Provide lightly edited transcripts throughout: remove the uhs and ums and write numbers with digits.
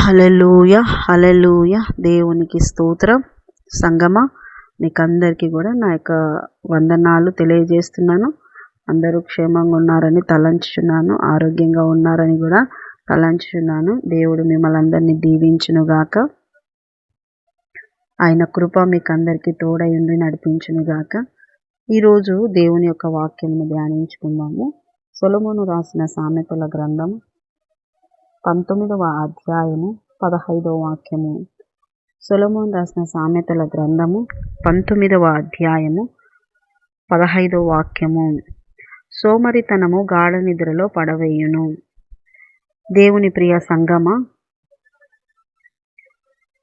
హల్లెలూయా హల్లెలూయా. దేవునికి స్తోత్రం. సంగమా మీకందరికీ కూడా నా యొక్క వందనాలు తెలియజేస్తున్నాను. అందరూ క్షేమంగా ఉన్నారని తలంచుచున్నాను, ఆరోగ్యంగా ఉన్నారని కూడా తలంచుచున్నాను. దేవుడు మిమ్మల్ని అందరినీ దీవించునుగాక. ఆయన కృప మీకు అందరికీ తోడై ఉండి నడిపించునుగాక. ఈరోజు దేవుని యొక్క వాక్యమును ధ్యానించుకుందాము. సొలొమోను రాసిన సామెతల గ్రంథం 19వ అధ్యాయము 15వ వాక్యము. సొలొమోను రాసిన సామెతల గ్రంథము 19వ అధ్యాయము 15వ వాక్యము. సోమరితనము గాఢ నిద్రలో పడవేయును. దేవుని ప్రియ సంగమ,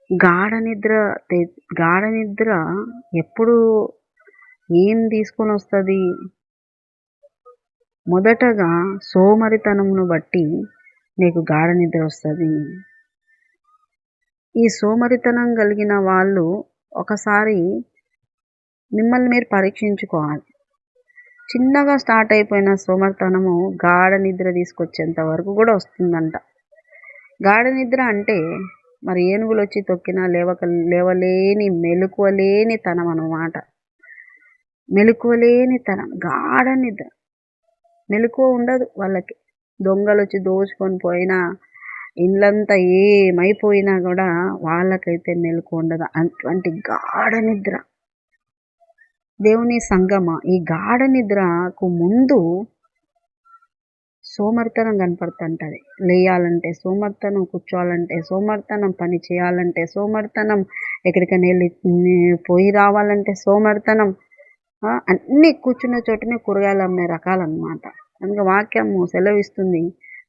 గాఢ నిద్ర ఎప్పుడు ఏం తీసుకొని వస్తుంది? మొదటగా సోమరితనమును బట్టి నీకు గాఢ నిద్ర వస్తుంది. ఈ సోమరితనం కలిగిన వాళ్ళు ఒకసారి మిమ్మల్ని మీరు పరీక్షించుకోవాలి. చిన్నగా స్టార్ట్ అయిపోయిన సోమరితనము గాఢ నిద్ర తీసుకొచ్చేంత వరకు కూడా వస్తుందంట. గాఢ నిద్ర అంటే మరి ఏనుగులు వచ్చి తొక్కినా లేవలేని మెలకువలేని తనం అన్నమాట. మెలకువలేని తనం, గాఢ నిద్ర. మెలకువ ఉండదు వాళ్ళకి. దొంగలు వచ్చి దోచుకొని పోయినా, ఇండ్లంతా ఏమైపోయినా కూడా వాళ్ళకైతే మెలకువ ఉండదు. అటువంటి గాఢ నిద్ర. దేవుని సంగమ, ఈ గాఢ నిద్రకు ముందు సోమరితనం కనపడుతుంటుంది. లేయాలంటే సోమరితనం, కూర్చోవాలంటే సోమరితనం, పని చేయాలంటే సోమరితనం, ఎక్కడికైనా వెళ్ళి పోయి రావాలంటే సోమరితనం. అన్నీ కూర్చున్న చోటనే కూరగాయలు అమ్మే రకాలన్నమాట. అందుకే వాక్యము సెలవిస్తుంది,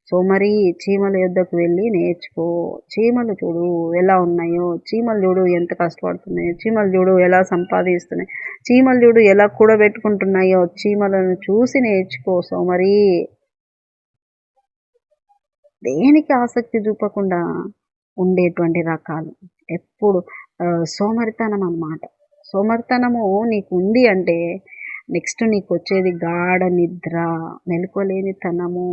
సోమరి చీమల యొద్దకు వెళ్ళి నేర్చుకో. చీమలు చూడు ఎలా ఉన్నాయో, చీమలు చూడు ఎంత కష్టపడుతున్నాయో, చీమలు చూడు ఎలా సంపాదిస్తున్నాయి, చీమలు చూడు ఎలా కూడబెట్టుకుంటున్నాయో, చీమలను చూసి నేర్చుకో సోమరి. దేనికి ఆసక్తి చూపకుండా ఉండేటువంటి రకాలు ఎప్పుడు సోమరితనం అన్నమాట. సోమరితనము నీకు ఉంది అంటే నెక్స్ట్ నీకు వచ్చేది గాఢ నిద్ర, మెలకువలేని తనము.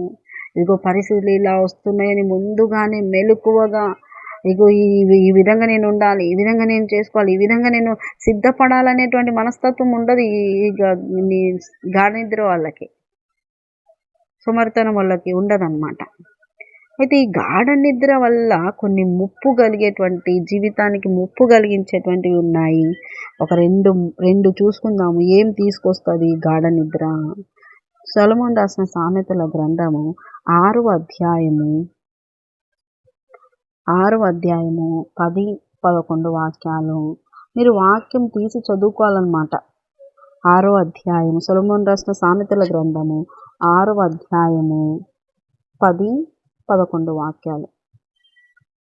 ఇగో పరిస్థితులు ఇలా వస్తున్నాయని ముందుగానే మెలకువగా, ఇగో ఈ విధంగా నేను ఉండాలి, ఈ విధంగా నేను చేసుకోవాలి, ఈ విధంగా నేను సిద్ధపడాలనేటువంటి మనస్తత్వం ఉండదు ఈ గాఢ నిద్ర వాళ్ళకి, సోమరితనం వాళ్ళకి ఉండదన్నమాట. అయితే ఈ గాఢ నిద్ర వల్ల కొన్ని ముప్పు కలిగేటువంటి, జీవితానికి ముప్పు కలిగించేటువంటివి ఉన్నాయి. ఒక రెండు చూసుకుందాము. ఏం తీసుకొస్తుంది గాఢ నిద్ర? సొలొమోను రాసిన సామెతల గ్రంథము 6వ అధ్యాయము 10-11 వాక్యాలు. మీరు వాక్యం తీసి చదువుకోవాలన్నమాట. 6వ అధ్యాయము, సొలొమోను రాసిన సామెతల గ్రంథము 6వ అధ్యాయము 10-11 వాక్యాలు.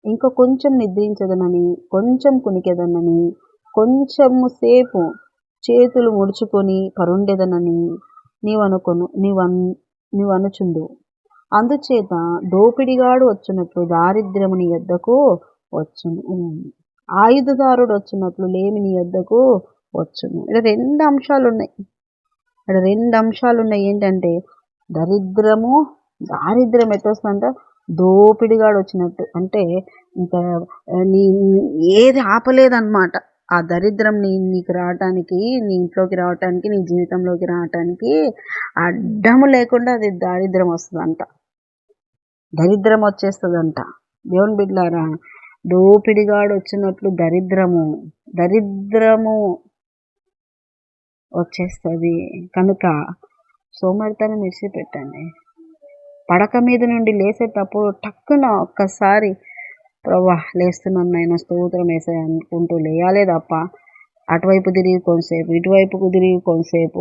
ఇంకా కొంచెం నిద్రించదనని, కొంచెం కునికెదనని, కొంచెము సేపు చేతులు ముడుచుకొని పరుండెదనని నీవనుచుందు. అందుచేత దోపిడిగాడు వచ్చినట్లు దారిద్ర్యము నీ యొద్దకు వచ్చును, ఆయుధదారుడు వచ్చినట్లు లేమి నీ యొద్దకు వచ్చును. ఇక్కడ రెండు అంశాలు ఉన్నాయి. ఏంటంటే దారిద్ర్యం ఎట్టొస్తుందంట, దోపిడిగాడు వచ్చినట్టు. అంటే ఇంకా ఏది ఆపలేదన్నమాట. ఆ దరిద్రం నీకు రావటానికి, నీ ఇంట్లోకి రావటానికి, నీ జీవితంలోకి రావటానికి అడ్డము లేకుండా అది దారిద్ర్యం వస్తుందంట. దరిద్రం వచ్చేస్తుందంట. దేవుని బిడ్డలారా, దోపిడిగాడు వచ్చినట్లు దరిద్రము వచ్చేస్తుంది. కనుక సోమరితనం విడిచిపెట్టండి. పడక మీద నుండి లేసేటప్పుడు టక్కున ఒక్కసారి ప్రభా లేస్తున్నాను నాయన, స్తోత్రం వేసాయి అనుకుంటూ లేయాలే తప్ప అటువైపు తిరిగి కొంతసేపు, ఇటువైపుకు తిరిగి కొంతసేపు,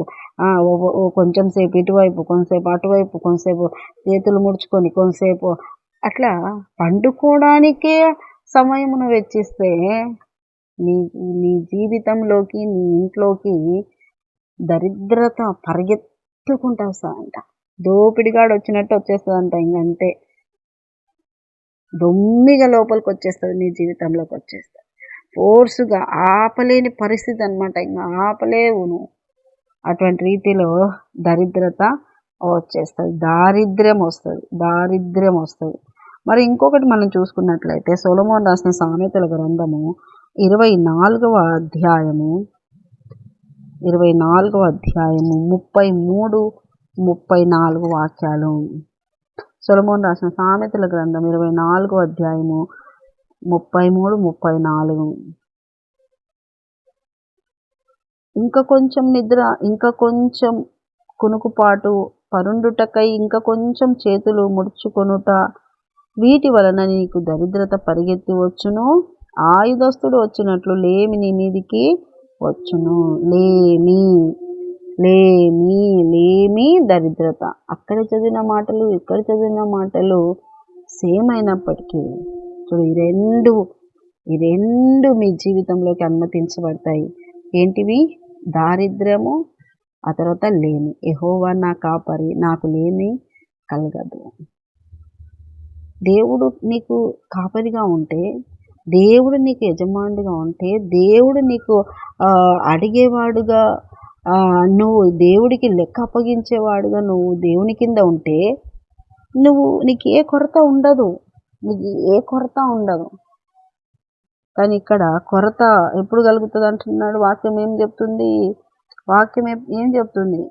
కొంచెం సేపు ఇటువైపు, కొంతసేపు అటువైపు, కొంతసేపు చేతులు ముడుచుకొని కొంతసేపు అట్లా పండుకోవడానికే సమయమును వెచ్చిస్తే నీ జీవితంలోకి, నీ ఇంట్లోకి దరిద్రత పరిగెత్తుకుంటూ వస్తుందంట. దోపిడిగాడు వచ్చినట్టు వచ్చేస్తుందంట. ఇంకంతే, దొమ్మిగా లోపలికి వచ్చేస్తుంది, నీ జీవితంలోకి వచ్చేస్తుంది. ఫోర్సుగా ఆపలేని పరిస్థితి అనమాట. ఇంకా ఆపలేవు నువ్వు. అటువంటి రీతిలో దరిద్రత వచ్చేస్తుంది, దారిద్ర్యం వస్తుంది. మరి ఇంకొకటి మనం చూసుకున్నట్లయితే సొలొమోను రాసిన సామెతల గ్రంథము 24వ అధ్యాయము 33, 34 వాక్యాలు. సొలొమోను రాసిన సామెతల గ్రంథం 24వ అధ్యాయము 33, 34. ఇంకా కొంచెం నిద్ర, ఇంకా కొంచెం కునుకుపాటు, పరుండుటకై ఇంకా కొంచెం చేతులు ముడుచుకొనుట, వీటి వలన నీకు దరిద్రత పరిగెత్తి వచ్చును. ఆయుధస్తుడు వచ్చినట్లు లేమి నీ మీదికి వచ్చును. లేమి లేమి లేమి దరిద్రత. అక్కడ చదివిన మాటలు ఇక్కడ చదివిన మాటలు సేమ్ అయినప్పటికీ చూడు, ఈ రెండు మీ జీవితంలోకి అనుమతించబడతాయి. ఏంటివి? దారిద్ర్యము, ఆ తర్వాత లేమి. యెహోవా నా కాపరి, నాకు లేమి కలగదు. దేవుడు నీకు కాపరిగా ఉంటే, దేవుడు నీకు యజమానుడిగా ఉంటే, దేవుడు నీకు అడిగేవాడుగా, నువ్వు దేవుడికి లెక్క అప్పగించేవాడుగా నువ్వు దేవుని కింద ఉంటే నీకు ఏ కొరత ఉండదు. కానీ ఇక్కడ కొరత ఎప్పుడు కలుగుతుంది అంటున్నాడు. వాక్యం ఏం చెప్తుంది?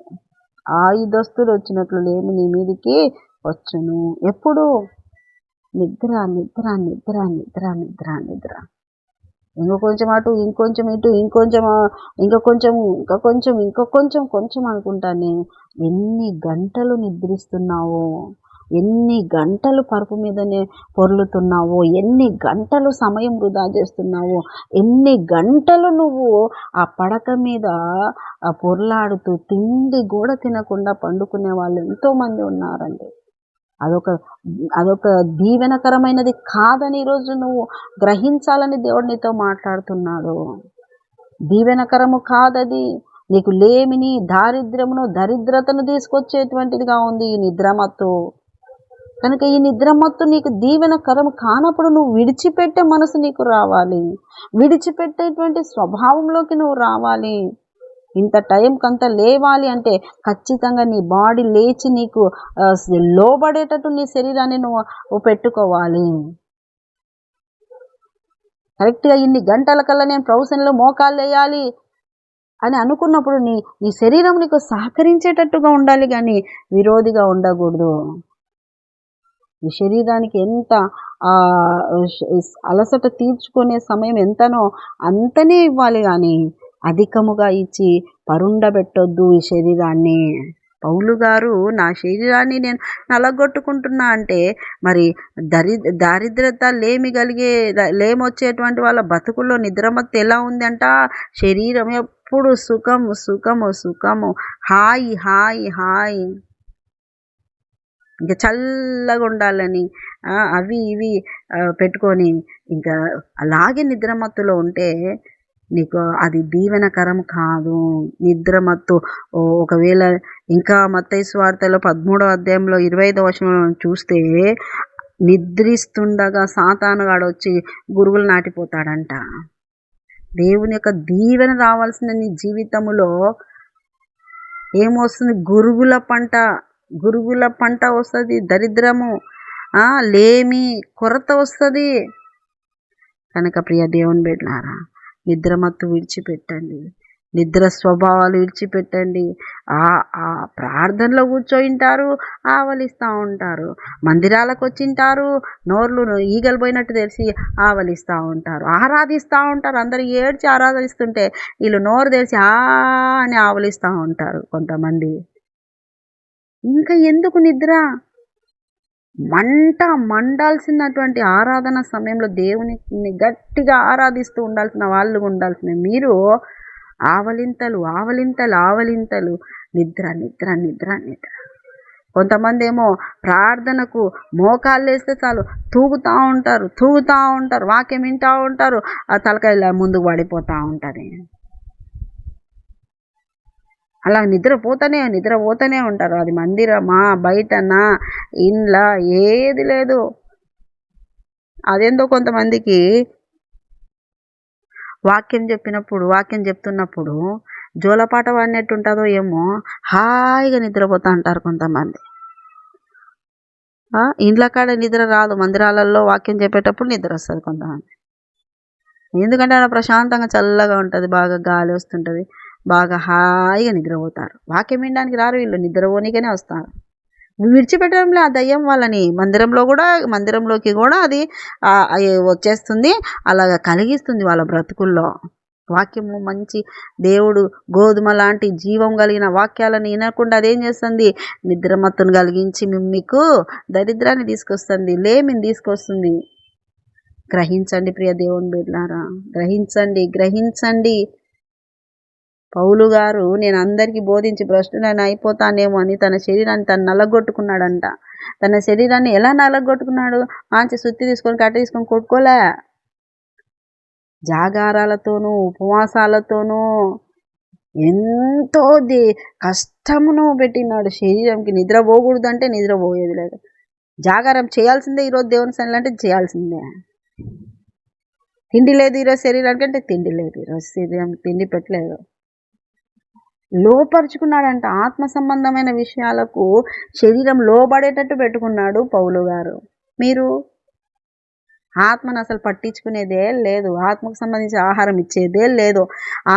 ఆయుధస్తులు వచ్చినట్లు లేమి నీ మీదికి వచ్చును. ఎప్పుడు? నిద్ర. ఇంకొంచెం అటు, ఇంకొంచెం ఇటు, ఇంకొంచెం అనుకుంటానే. ఎన్ని గంటలు నిద్రిస్తున్నావో, ఎన్ని గంటలు పరుపు మీదనే పొర్లుతున్నావో, ఎన్ని గంటలు సమయం వృధా చేస్తున్నావో, ఎన్ని గంటలు నువ్వు ఆ పడక మీద పొర్లాడుతూ తిండి కూడా తినకుండా పండుకునే వాళ్ళు ఎంతోమంది ఉన్నారండి. అదొక దీవెనకరమైనది కాదని ఈరోజు నువ్వు గ్రహించాలని దేవుడు నీతో మాట్లాడుతున్నాడు. దీవెనకరము కాదది. నీకు లేమిని, దారిద్ర్యమును, దరిద్రతను తీసుకొచ్చేటువంటిదిగా ఉంది ఈ నిద్రమత్తు. కనుక ఈ నిద్రమత్తు నీకు దీవెనకరము కానప్పుడు నువ్వు విడిచిపెట్టే మనసు నీకు రావాలి. విడిచిపెట్టేటువంటి స్వభావంలోకి నువ్వు రావాలి. ఇంత టైంకంత లేవాలి అంటే ఖచ్చితంగా నీ బాడీ లేచి నీకు లోబడేటట్టు నీ శరీరాన్ని నువ్వు పెట్టుకోవాలి. కరెక్ట్గా ఇన్ని గంటల కల్లా నేను ప్రొఫెషన్లో మోకాళ్ళు వేయాలి అని అనుకున్నప్పుడు నీ శరీరం నీకు సహకరించేటట్టుగా ఉండాలి, కానీ విరోధిగా ఉండకూడదు. ఈ శరీరానికి ఎంత అలసట తీర్చుకునే సమయం ఎంతనో అంతనే ఇవ్వాలి, కానీ అధికముగా ఇచ్చి పరుండబెట్టొద్దు ఈ శరీరాన్ని. పౌలు గారు నా శరీరాన్ని నేను నలగొట్టుకుంటున్నా అంటే మరి దారిద్రత లేమొచ్చేటువంటి వాళ్ళ బతుకుల్లో నిద్రమత్తు ఎలా ఉంది అంట? శరీరం ఎప్పుడు సుఖము, హాయి, ఇంకా చల్లగా ఉండాలని అవి ఇవి పెట్టుకొని ఇంకా అలాగే నిద్రమత్తులో ఉంటే నీకు అది దీవెనకరం కాదు. నిద్రమత్తు ఒకవేళ ఇంకా మత్తయి సువార్తలో 13వ అధ్యాయంలో 25వ వచనం చూస్తే, నిద్రిస్తుండగా సాతానుగాడు వచ్చి గురుగులు నాటిపోతాడంట. దేవుని యొక్క దీవెన రావాల్సిన నీ జీవితములో ఏమొస్తుంది? గురుగుల పంట వస్తుంది. దరిద్రము, లేమి, కొరత వస్తుంది. కనుక ప్రియ దేవుని బిడ్డలారా, నిద్రమత్తు విడిచిపెట్టండి. నిద్ర స్వభావాలు విడిచిపెట్టండి. ఆ ప్రార్థనలో కూర్చోయింటారు, ఆవలిస్తూ ఉంటారు. మందిరాలకు వచ్చింటారు, నోర్లు ఈగలు పోయినట్టు తెలిసి ఆవలిస్తూ ఉంటారు. ఆరాధిస్తూ ఉంటారు. అందరూ ఏడ్చి ఆరాధిస్తుంటే వీళ్ళు నోరు తెరిచి అని ఆవలిస్తూ ఉంటారు కొంతమంది. ఇంకా ఎందుకు నిద్ర? మండాల్సినటువంటి ఆరాధన సమయంలో దేవుని గట్టిగా ఆరాధిస్తూ ఉండాల్సిన వాళ్ళు ఉండాల్సిన మీరు ఆవలింతలు, నిద్ర. కొంతమంది ఏమో ప్రార్థనకు మోకాళ్ళు వేస్తే చాలు తూగుతూ ఉంటారు, వాక్యం వింటూ ఉంటారు, ఆ తలకాయల ముందుకు పడిపోతూ ఉంటుంది. అలా నిద్రపోతూనే ఉంటారు. అది మందిరమా, బయటనా, ఇండ్లా, ఏది లేదు. అదేందో కొంతమందికి వాక్యం చెప్తున్నప్పుడు జోలపాట పాడినట్టు ఉంటుందో ఏమో, హాయిగా నిద్రపోతూ ఉంటారు కొంతమంది. ఇండ్ల కాడ నిద్ర రాదు, మందిరాలలో వాక్యం చెప్పేటప్పుడు నిద్ర వస్తుంది కొంతమంది. ఎందుకంటే అక్కడ ప్రశాంతంగా చల్లగా ఉంటుంది, బాగా గాలి వస్తుంటుంది, బాగా హాయిగా నిద్రపోతారు. వాక్యం వినడానికి రారు వీళ్ళు, నిద్రపోనీకనే వస్తారు. విడిచిపెట్టడంలే ఆ దయ్యం వాళ్ళని. మందిరంలోకి కూడా అది వచ్చేస్తుంది, అలాగా కలిగిస్తుంది వాళ్ళ బ్రతుకుల్లో. వాక్యము మంచి దేవుడు గోధుమ లాంటి జీవం కలిగిన వాక్యాలను వినకుండా అదేం చేస్తుంది, నిద్రమత్తును కలిగించి మీకు దరిద్రాన్ని తీసుకొస్తుంది, లేమిని తీసుకొస్తుంది. గ్రహించండి ప్రియ దేవుని బిడ్డలారా, గ్రహించండి. పౌలు గారు నేను అందరికీ బోధించి భ్రష్టుడని అయిపోతానేమో అని తన శరీరాన్ని తను నలగొట్టుకున్నాడంట. తన శరీరాన్ని ఎలా నలగొట్టుకున్నాడు? మంచి సుత్తి తీసుకొని కట్ట తీసుకొని కొట్టుకోలే, జాగారాలతోనూ ఉపవాసాలతోనూ ఎంతో కష్టమును పెట్టినాడు శరీరంకి. నిద్రపోకూడదు అంటే నిద్రపోయేది లేదు, జాగారం చేయాల్సిందే. ఈరోజు దేవుని సన్నిధిలో అంటే చేయాల్సిందే. తిండి లేదు ఈరోజు శరీరానికి అంటే తిండి లేదు, ఈరోజు శరీరం తిండి పెట్టలేదు. లోపరుచుకున్నాడంట. ఆత్మ సంబంధమైన విషయాలకు శరీరం లోబడేటట్టు పెట్టుకున్నాడు పౌలు గారు. మీరు ఆత్మను అసలు పట్టించుకునేదే లేదు, ఆత్మకు సంబంధించిన ఆహారం ఇచ్చేదే లేదు,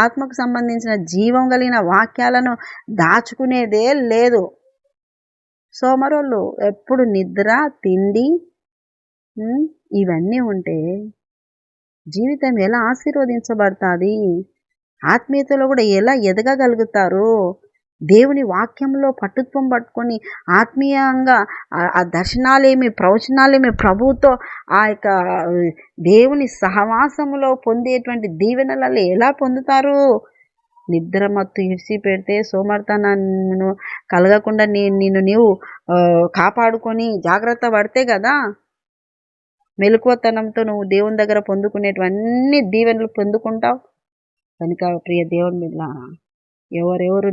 ఆత్మకు సంబంధించిన జీవం కలిగిన వాక్యాలను దాచుకునేదే లేదు. సోమరోళ్ళు ఎప్పుడు నిద్ర, తిండి ఇవన్నీ ఉంటే జీవితం ఎలా ఆశీర్వదించబడుతుంది? ఆత్మీయతలో కూడా ఎలా ఎదగగలుగుతారు? దేవుని వాక్యంలో పట్టుత్వం పట్టుకొని ఆత్మీయంగా ఆ దర్శనాలేమి, ప్రవచనాలేమి, ప్రభువుతో ఆ యొక్క దేవుని సహవాసములో పొందేటువంటి దీవెనలలో ఎలా పొందుతారు? నిద్రమత్తు ఇడిచిపెడితే సోమర్తనాన్ని కలగకుండా నీవు కాపాడుకొని జాగ్రత్త పడితే కదా మెలకువతనంతో నువ్వు దేవుని దగ్గర పొందుకునేటివన్నీ దీవెనలు పొందుకుంటావు. కనుక ప్రియ దేవుని బిడ్డలారా, ఎవరెవరు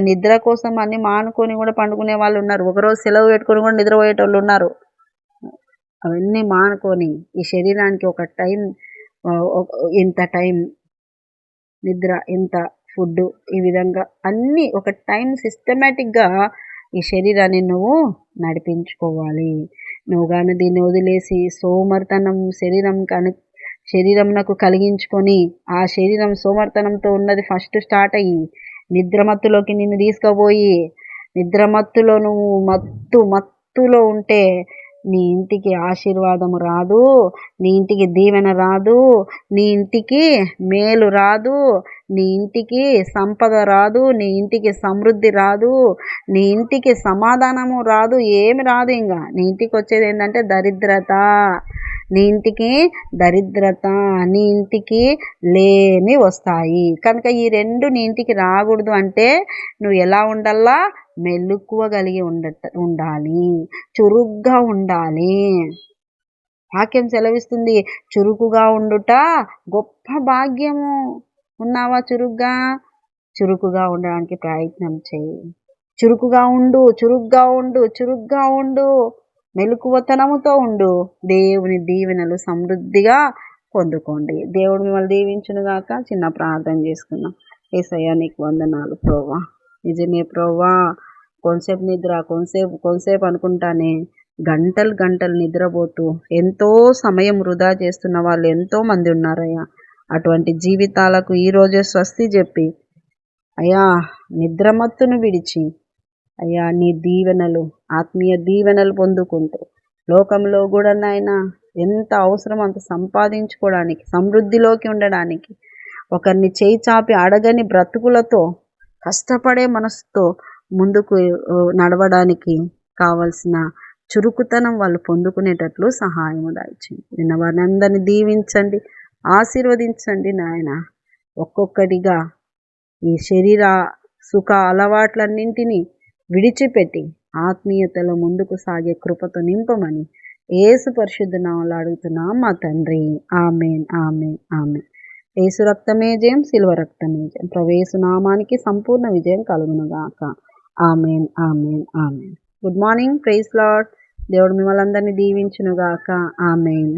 నిద్ర కోసం అన్ని మానుకొని కూడా పండుకునే వాళ్ళు ఉన్నారు. ఒకరోజు సెలవు పెట్టుకొని కూడా నిద్రపోయేటోళ్ళు ఉన్నారు. అవన్నీ మానుకొని ఈ శరీరానికి ఒక టైం, ఇంత టైం నిద్ర, ఇంత ఫుడ్, ఈ విధంగా అన్నీ ఒక టైం సిస్టమేటిక్గా ఈ శరీరాన్ని నువ్వు నడిపించుకోవాలి. నువ్వు కానీ దీన్ని వదిలేసి సోమర్తనం శరీరంనకు కలిగించుకొని ఆ శరీరం సోమర్తనంతో ఉన్నది ఫస్ట్ స్టార్ట్ అయ్యి నిద్రమత్తులోకి నిన్ను తీసుకుపోయి నిద్రమత్తులో నువ్వు మత్తులో ఉంటే నీ ఇంటికి ఆశీర్వాదము రాదు, నీ ఇంటికి దీవెన రాదు, నీ ఇంటికి మేలు రాదు, నీ ఇంటికి సంపద రాదు, నీ ఇంటికి సమృద్ధి రాదు, నీ ఇంటికి సమాధానము రాదు, ఏమి రాదు. ఇంకా నీ ఇంటికి వచ్చేది ఏంటంటే దరిద్రత, నీ ఇంటికి దరిద్రత, నీ ఇంటికి లేమి వస్తాయి. కనుక ఈ రెండు నీ ఇంటికి రాకూడదు అంటే నువ్వు ఎలా ఉండాలా? మెలకువ కలిగి ఉండాలి, చురుగ్గా ఉండాలి. వాక్యం సెలవిస్తుంది, చురుకుగా ఉండుట గొప్ప భాగ్యము. ఉన్నావా? చురుకుగా ఉండడానికి ప్రయత్నం చేయి. చురుకుగా ఉండు, మెలకువతనముతో ఉండు. దేవుని దీవెనలు సమృద్ధిగా పొందుకోండి. దేవుడు మిమ్మల్ని దీవించునుగాక. చిన్న ప్రార్థన చేసుకుందాం. యేసయ్యా నీకు వందనాలు ప్రభువా. నిజమే ప్రభువా, కొంతసేపు నిద్ర, కొంతసేపు అనుకుంటానే గంటలు నిద్రపోతూ ఎంతో సమయం వృధా చేస్తున్న వాళ్ళు ఎంతో మంది ఉన్నారయ్యా. అటువంటి జీవితాలకు ఈరోజే స్వస్తి చెప్పి అయ్యా నిద్రమత్తును విడిచి అయ్యా నీ దీవెనలు, ఆత్మీయ దీవెనలు పొందుకుంటూ లోకంలో కూడా నాయనా ఎంత అవసరం అంత సంపాదించుకోవడానికి, సమృద్ధిలోకి ఉండడానికి, ఒకరిని చేయి చాపి అడగని బ్రతుకులతో కష్టపడే మనసుతో ముందుకు నడవడానికి కావలసిన చురుకుతనం వాళ్ళు పొందుకునేటట్లు సహాయము దయచేయండి. నిన్న వారిని అందరినీ దీవించండి, ఆశీర్వదించండి నాయన. ఒక్కొక్కటిగా ఈ శరీర సుఖ అలవాట్లన్నింటినీ విడిచిపెట్టి ఆత్మీయతలో ముందుకు సాగే కృపతో నింపమని యేసు పరిశుద్ధ నామములో అడుగుతున్నాం మా తండ్రి. ఆమేన్, ఆమేన్, ఆమేన్. యేసు రక్తమే జయం, సిలువ రక్తమే జయం. ప్రవేశు నామానికి సంపూర్ణ విజయం కలుగునుగాక. Amen, amen, amen. Good morning, praise lord. దేవుడు మిమ్మల్ని అందరినీ దీవించునుగాక. ఆమేన్.